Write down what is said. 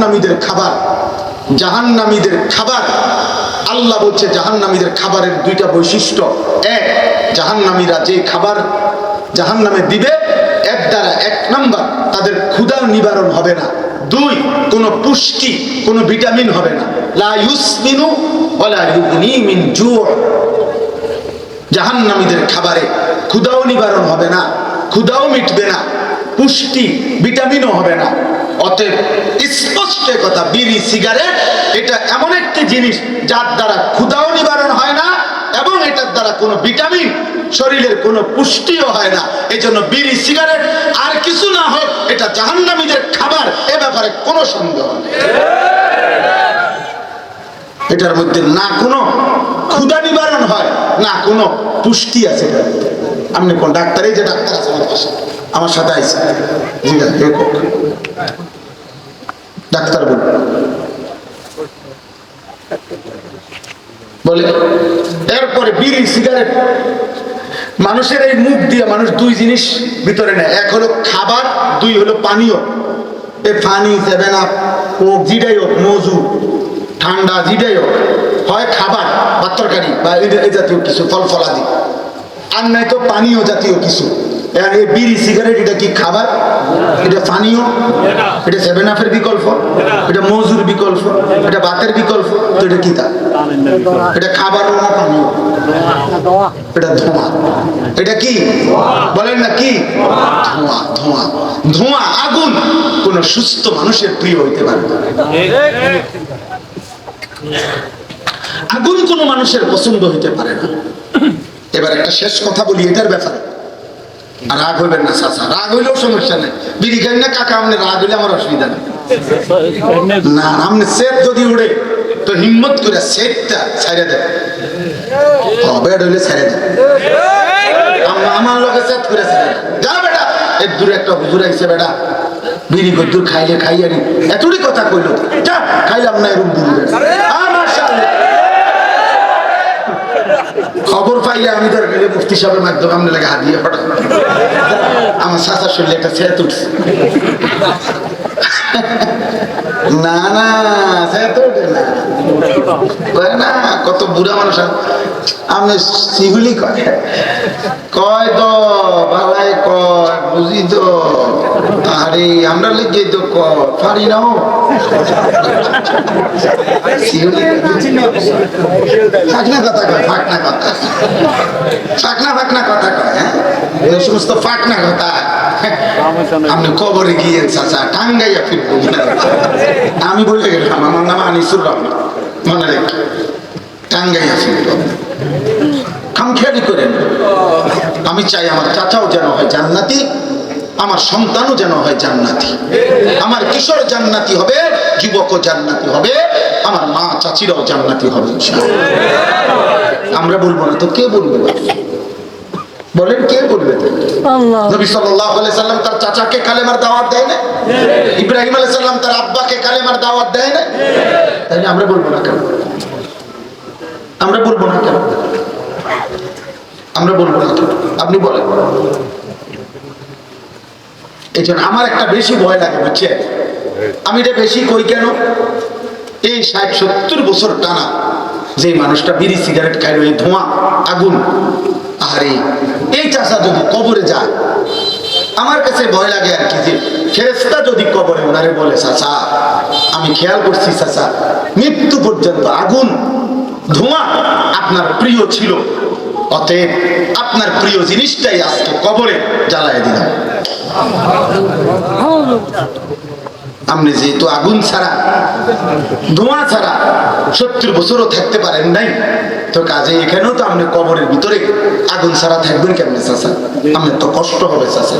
জাহান্নামীদের খাবার, জাহান্নামীদের খাবার। আল্লাহ বলছে জাহান্নামীদের খাবারের দুইটা বৈশিষ্ট্য। এক, জাহান্নামীরা যে খাবার জাহান্নামে দিবে এর দ্বারা এক নাম্বার তাদের ক্ষুধা নিবারণ হবে না, দুই, কোনো পুষ্টি কোনো ভিটামিন হবে না। লা ইউসমিনু ওয়ালা ইউগনি মিন জু'। জাহান্নামীদের খাবারে ক্ষুধাও নিবারণ হবে না, ক্ষুধাও মিটবে না, পুষ্টি ভিটামিনও হবে না। অতএব স্পষ্ট কথা, বিড়ি সিগারেট এটা এমন একটি জিনিস যার দ্বারা ক্ষুধাও নিবারণ হয় না এবং এটার দ্বারা কোনো ভিটামিন শরীরের কোনো পুষ্টিও হয় না। এই জন্য বিড়ি সিগারেট আর কিছু না হোক এটা জাহান্নামীদের খাবার, এ ব্যাপারে কোনো সন্দেহ নেই। এটার মধ্যে না কোনো ক্ষুধা নিবারণ হয় না কোনো পুষ্টি আছে। আপনি কোন ডাক্তার? এই যে ডাক্তার আছে আমার পাশে, আমার সাথে আইছে, ডাক্তার বলে। এরপরে বিড়ি সিগারেট মানুষের এই মুখ দিয়ে মানুষ দুই জিনিস ভিতরে নেয়, এক হলো খাবার, দুই হলো পানীয়। এই পানি, 7 আপ, কোক, জিডাই হোক, মজু, ঠান্ডা জিডাই হোক, হয় খাবার বা তরকারি বা এই জাতীয় কিছু ফল ফলাদি, আর নাই তো পানীয় জাতীয় কিছু। এই বিড়ি সিগারেট এটা কি খাবার? এটা পানীয়? এটা 7 আপের বিকল্প? এটা মজুর বিকল্প? এটা ভাতের বিকল্প? তো এটা কি? তা এটা খাবার না পানীয়? এটা ধোঁয়া। এটা কি বলেন না? কি ধোঁয়া? ধোঁয়া, ধোঁয়া, আগুন কোন সুস্থ মানুষের প্রিয় হইতে পারে না। আগুন কোন মানুষের পছন্দ হইতে পারে না। এবার একটা শেষ কথা বলি এটার ব্যাপারে। রাগ হইবেন না চাচা, রাগ হইলেও সমস্যা নেই। বিড়ি খাই না কাকা, আপনি রাগ হইলে আমার অসুবিধা নেই। না, আপনি সেট যদি উড়ে তো হিম্মত করে সেটটা ছাইড়ে দেন, বেড হইলে ছাইড়ে দেন। আমার লোকে সেট করে ছাইড়ে দেন। যা বেটা, এর দূরে একটা হুজুর আইছে, বেটা বিড়ি কদ্দুর খাইলে খাইয়ারি এতটি কথা কইল, যা খাইলাম না এরকম বিড়ি। খবর পাইলে আমি ধর গেলে মুফতি সাহেবের মাধ্যমে আপনি লাগে হাত দিয়ে ফটো, আমার চাচার শরীরে একটা সেত উঠছে। না না, সেত ওঠে না, কত বুড়া মানুষ। আমি সিগুলি কয় কয় তো ভালাই কয় বুঝি তো, আরে আমরা লিখে তো পারি না। ফাঁকনা কথা কয়, ফাঁকনা কথা, ফাঁকনা ফাঁকনা কথা কয়। হ্যাঁ, এই সমস্ত ফাঁকনা কথা আপনি কবরে গিয়ে চাচা টাঙ্গাইয়া ফিরবো। আমি বলে গেলাম আমার নাম আনিসুর রহমান, মনে রেখে টাঙ্গাইয়া ফিরবো। খামখেয়ালি করেন। আমি চাই আমার চাচাও যেন হয় জান্নাতি, আমার সন্তানও যেন হয় জান্নাতি, আমার কিশোর জান্নাতি হবে, যুবকও জান্নাতি হবে, আমার মা চাচিরাও জান্নাতি হবে। আমরা বলবো না তো কে বলবে? বলেন কে বলবে? নবী সাল্লাল্লাহু আলাইহি সাল্লাম তার চাচাকে কালেমার দাওয়াত দেয় না? ইব্রাহিম আলাইহিস সালাম তার আব্বাকে কালেমার দাওয়াত দেয় না? তাহলে আমরা বলবো না কেন? আমরা বলবো না কেন? আমরা বলবো না কেন? আপনি বলেন। এই জন্য আমার একটা বেশি ভয় লাগে, বুঝছে? আমি এটা বেশি কই কেন? এই 60-70 বছর টানা যে মানুষটা বিড়ি সিগারেট খাইল, এই ধোঁয়া আগুন, আরে এই চাষা যদি কবরে যায়, আমার কাছে ভয় লাগে আর কি, যে ফেরেশতা যদি কবরে ওনারে বলে, চাচা আমি খেয়াল করছি চাচা মৃত্যু পর্যন্ত আগুন ধোঁয়া আপনার প্রিয় ছিল, অতএব আপনার প্রিয় জিনিসটাই আজকে কবরে জ্বালায় দিলাম। আপনি যেহেতু আগুন ছাড়া ধোঁয়া ছাড়া 70 বছরও থাকতে পারেন নাই, তো কাজে এখানেও তো আপনি কবরের ভিতরে আগুন ছাড়া থাকবেন কেমনে চাচা? আপনার তো কষ্ট হবে চাচা।